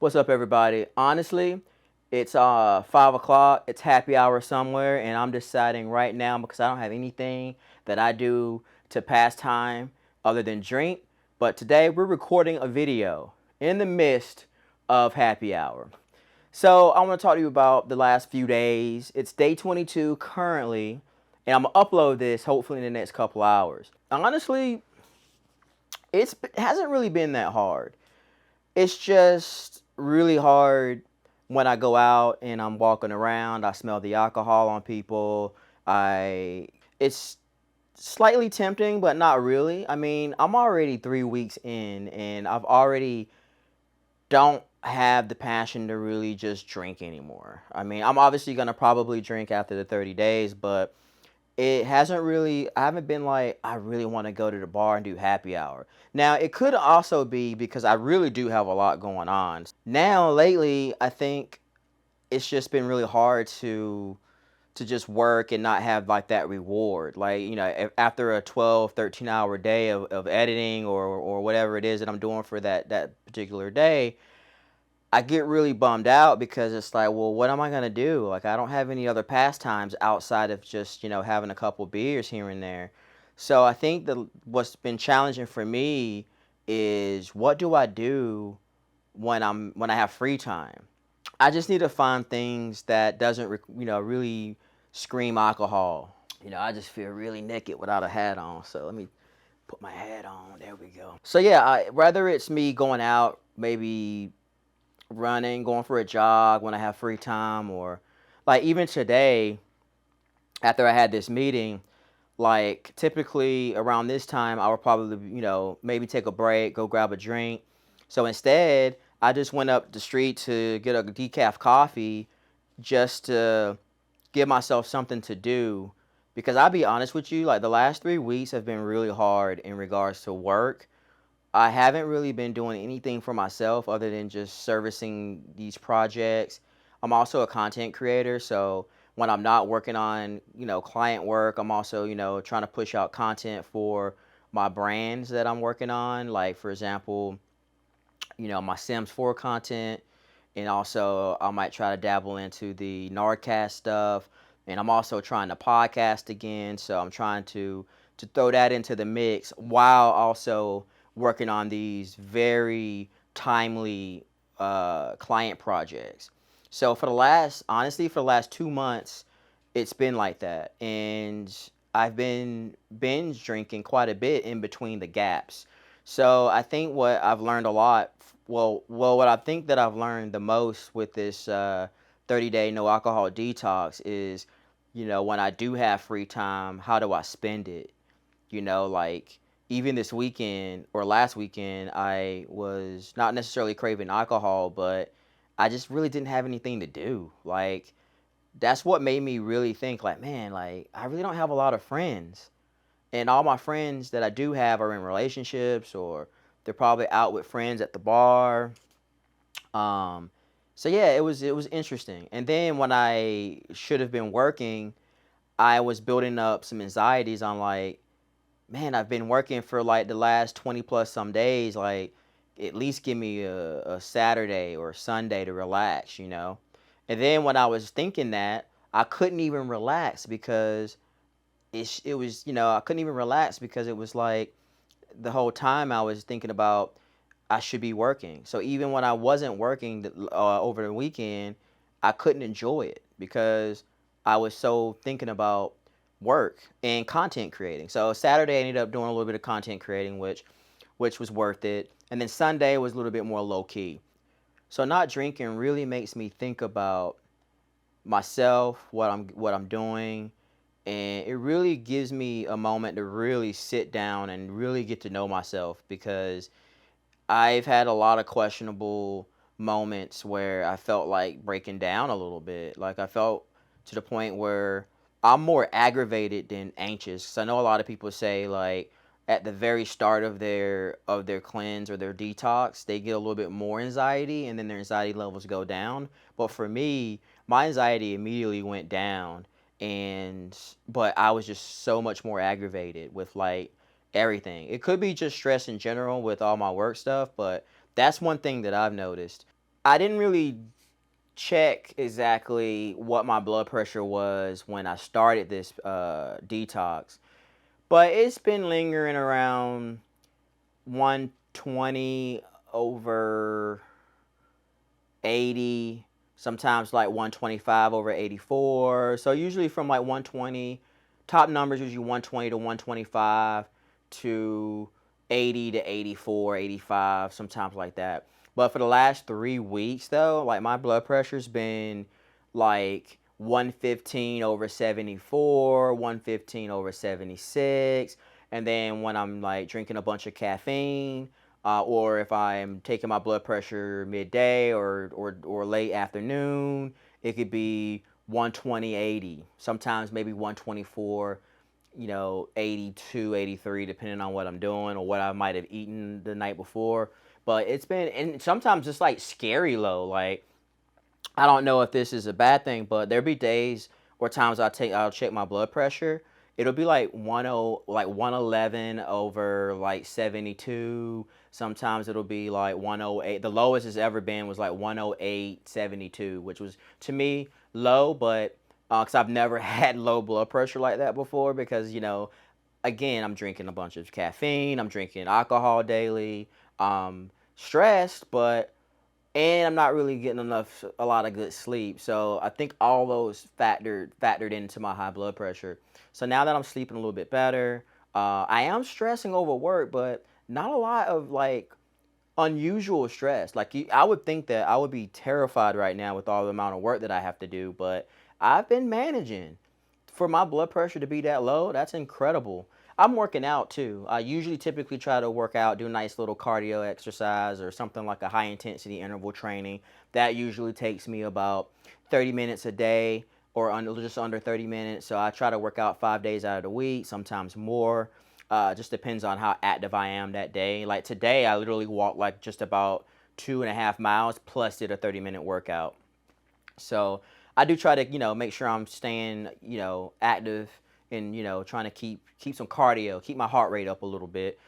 What's up, everybody? Honestly, it's 5 o'clock. It's happy hour somewhere, and I'm deciding right now because I don't have anything that I do to pass time other than drink. But today we're recording a video in the midst of happy hour. So I want to talk to you about the last few days. It's day 22 currently, and I'm gonna upload this hopefully in the next couple hours. Honestly, it hasn't really been that hard. It's just really hard when I go out and I'm walking around. I smell the alcohol on people. It's slightly tempting, but not really. I mean, I'm already 3 weeks in, and I've already don't have the passion to really just drink anymore. I mean, I'm obviously gonna probably drink after the 30 days, but I haven't been like, I really want to go to the bar and do happy hour. Now, it could also be because I really do have a lot going on. Now, lately, I think it's just been really hard to just work and not have like that reward. Like, after a 12, 13-hour day of editing or whatever it is that I'm doing for that particular day, I get really bummed out because it's like, well, what am I gonna do? Like, I don't have any other pastimes outside of just, having a couple beers here and there. So I think what's been challenging for me is what do I do when I have free time? I just need to find things that doesn't, really scream alcohol. I just feel really naked without a hat on. So let me put my hat on. There we go. So yeah, whether it's me going out, maybe running, going for a jog when I have free time, or like even today, after I had this meeting, like typically around this time, I would probably, maybe take a break, go grab a drink. So instead, I just went up the street to get a decaf coffee just to give myself something to do. Because I'll be honest with you, like the last 3 weeks have been really hard in regards to work. I haven't really been doing anything for myself other than just servicing these projects. I'm also a content creator, so when I'm not working on, client work, I'm also, trying to push out content for my brands that I'm working on. Like, for example, my Sims 4 content, and also I might try to dabble into the Nardcast stuff. And I'm also trying to podcast again, so I'm trying to throw that into the mix while also working on these very timely client projects. So honestly, for the last 2 months, it's been like that, and I've been binge drinking quite a bit in between the gaps. So I think what I've learned a lot, what I think that I've learned the most with this 30-day no alcohol detox is, when I do have free time, how do I spend it? Like even this weekend or last weekend, I was not necessarily craving alcohol, but I just really didn't have anything to do. Like, that's what made me really think, like, man, like, I really don't have a lot of friends. And all my friends that I do have are in relationships, or they're probably out with friends at the bar. Um, so yeah, it was interesting. And then when I should have been working, I was building up some anxieties on like, man, I've been working for like the last 20 plus some days. Like, at least give me a Saturday or a Sunday to relax. And then when I was thinking that, I couldn't even relax because it was, I couldn't even relax because it was like the whole time I was thinking about I should be working. So even when I wasn't working over the weekend, I couldn't enjoy it because I was so thinking about work and content creating. So Saturday I ended up doing a little bit of content creating, which was worth it. And then Sunday was a little bit more low key. So not drinking really makes me think about myself, what I'm doing, and it really gives me a moment to really sit down and really get to know myself because I've had a lot of questionable moments where I felt like breaking down a little bit. Like, I felt to the point where I'm more aggravated than anxious. 'Cause I know a lot of people say like at the very start of their cleanse or their detox, they get a little bit more anxiety and then their anxiety levels go down. But for me, my anxiety immediately went down, and but I was just so much more aggravated with like everything. It could be just stress in general with all my work stuff, but that's one thing that I've noticed. I didn't really check exactly what my blood pressure was when I started this detox, but it's been lingering around 120 over 80, sometimes like 125 over 84. So usually from like 120, top numbers usually 120 to 125 to 80 to 84, 85, sometimes like that. But for the last 3 weeks though, like my blood pressure's been like 115 over 74, 115 over 76. And then when I'm like drinking a bunch of caffeine, or if I'm taking my blood pressure midday or late afternoon, it could be 120, 80, sometimes maybe 124, 82, 83, depending on what I'm doing or what I might have eaten the night before. But it's been, and sometimes it's like scary low. Like, I don't know if this is a bad thing, but there'll be days or times I'll check my blood pressure. It'll be like 111 over like 72. Sometimes it'll be like 108. The lowest it's ever been was like 108.72, which was to me low, but because I've never had low blood pressure like that before. Because again, I'm drinking a bunch of caffeine, I'm drinking alcohol daily, stressed, but and I'm not really getting a lot of good sleep. So I think all those factored into my high blood pressure. So now that I'm sleeping a little bit better, I am stressing over work, but not a lot of like unusual stress. Like I would think that I would be terrified right now with all the amount of work that I have to do, but I've been managing. For my blood pressure to be that low, that's incredible. I'm working out too. I usually typically try to work out, do a nice little cardio exercise or something like a high intensity interval training. That usually takes me about 30 minutes a day or just under 30 minutes. So I try to work out 5 days out of the week, sometimes more. Just depends on how active I am that day. Like today, I literally walked like just about 2.5 miles plus did a 30-minute workout. So I do try to, make sure I'm staying, active and, trying to keep some cardio, keep my heart rate up a little bit.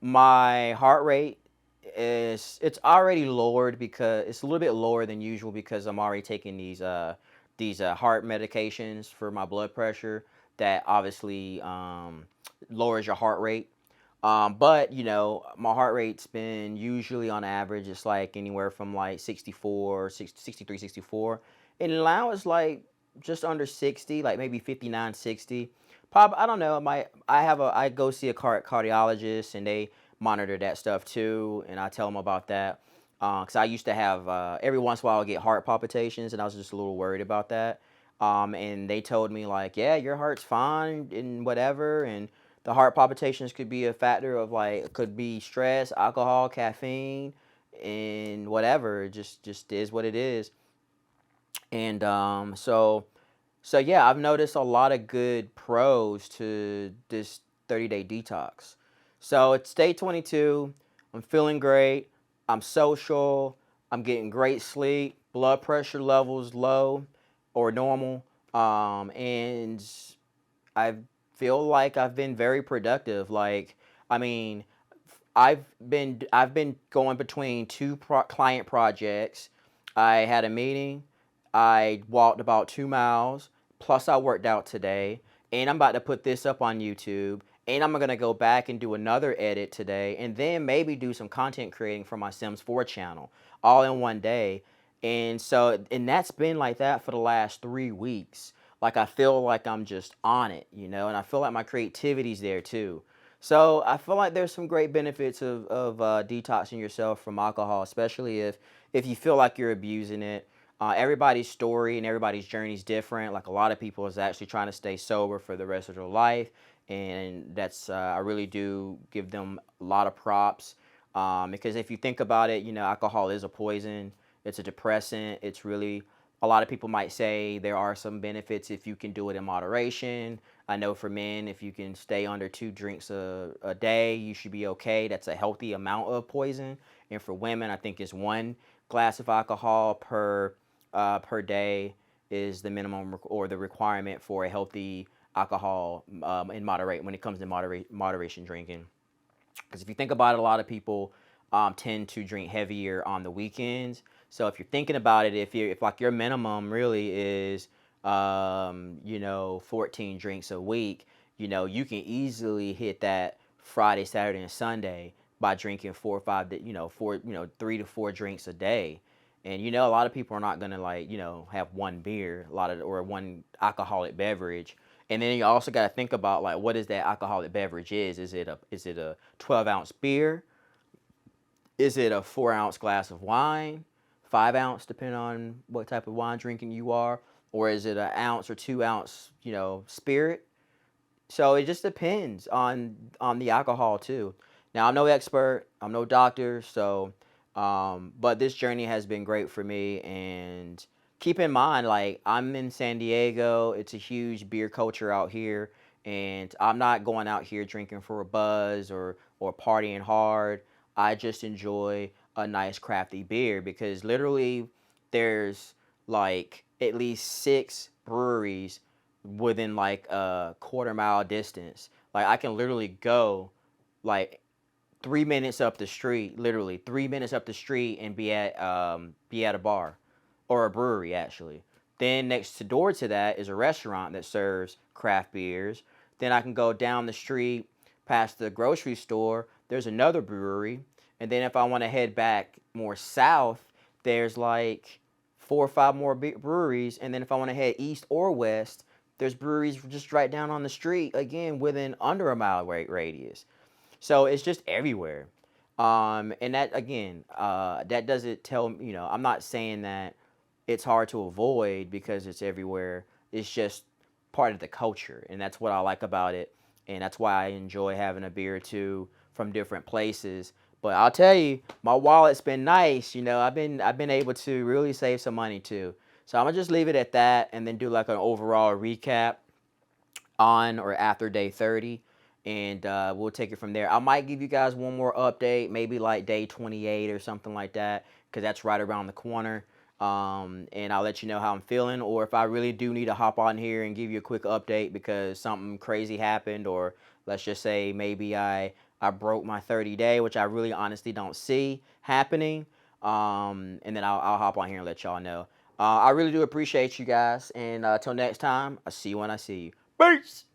My heart rate it's already lowered because it's a little bit lower than usual because I'm already taking these heart medications for my blood pressure that obviously lowers your heart rate. But my heart rate's been usually on average, it's like anywhere from like 64, 63, 64. And now it's like just under 60, like maybe 59, 60. Probably, I don't know. I go see a cardiologist and they monitor that stuff too, and I tell them about that. Because I used to have every once in a while I get heart palpitations, and I was just a little worried about that. And they told me like, yeah, your heart's fine and whatever, and the heart palpitations could be a factor of like could be stress, alcohol, caffeine, and whatever. It just is what it is. And so yeah, I've noticed a lot of good pros to this 30-day detox. So it's day 22. I'm feeling great. I'm social. I'm getting great sleep. Blood pressure levels low or normal. And I feel like I've been very productive. Like, I mean, I've been going between two client projects. I had a meeting. I walked about 2 miles. Plus, I worked out today, and I'm about to put this up on YouTube. And I'm gonna go back and do another edit today, and then maybe do some content creating for my Sims 4 channel, all in one day. And that's been like that for the last 3 weeks. Like I feel like I'm just on it, and I feel like my creativity's there too. So I feel like there's some great benefits of detoxing yourself from alcohol, especially if you feel like you're abusing it. Everybody's story and everybody's journey is different. Like a lot of people is actually trying to stay sober for the rest of their life, and that's I really do give them a lot of props, because if you think about it, alcohol is a poison. It's a depressant. It's really a lot of people might say there are some benefits if you can do it in moderation. I know for men, if you can stay under 2 drinks a day, you should be okay. That's a healthy amount of poison. And for women, I think it's 1 glass of alcohol per day is the minimum or the requirement for a healthy alcohol in moderate when it comes to moderation drinking. Because if you think about it, a lot of people tend to drink heavier on the weekends. So if you're thinking about it, if like your minimum really is 14 drinks a week, you can easily hit that Friday, Saturday, and Sunday by drinking 4 or 5, 3 to 4 drinks a day. And a lot of people are not gonna like have one beer, or one alcoholic beverage. And then you also got to think about like what is that alcoholic beverage is? Is it a 12-ounce beer? Is it a 4-ounce glass of wine? 5 ounce, depending on what type of wine drinking you are, or is it an ounce or 2 ounce, spirit? So it just depends on the alcohol too. Now I'm no expert, I'm no doctor, so but this journey has been great for me. And keep in mind, like I'm in San Diego, it's a huge beer culture out here, and I'm not going out here drinking for a buzz or partying hard. I just enjoy a nice crafty beer because literally there's like at least 6 breweries within like a quarter-mile distance. Like I can literally go like 3 minutes up the street, literally 3 minutes up the street, and be at a bar or a brewery actually. Then next to door to that is a restaurant that serves craft beers. Then I can go down the street past the grocery store. There's another brewery, and then if I want to head back more south, there's like 4 or 5 more breweries. And then if I want to head east or west, there's breweries just right down on the street again within under a mile radius. So it's just everywhere. And that again, that doesn't tell me, I'm not saying that it's hard to avoid because it's everywhere. It's just part of the culture, and that's what I like about it, and that's why I enjoy having a beer or two from different places. But I'll tell you, my wallet's been nice. I've been able to really save some money too. So I'm gonna just leave it at that, and then do like an overall recap on or after day 30, and we'll take it from there. I might give you guys one more update, maybe like day 28 or something like that, because that's right around the corner. And I'll let you know how I'm feeling, or if I really do need to hop on here and give you a quick update because something crazy happened, or let's just say maybe I broke my 30-day, which I really honestly don't see happening. And then I'll hop on here and let y'all know. I really do appreciate you guys, and until next time, I'll see you when I see you. Peace!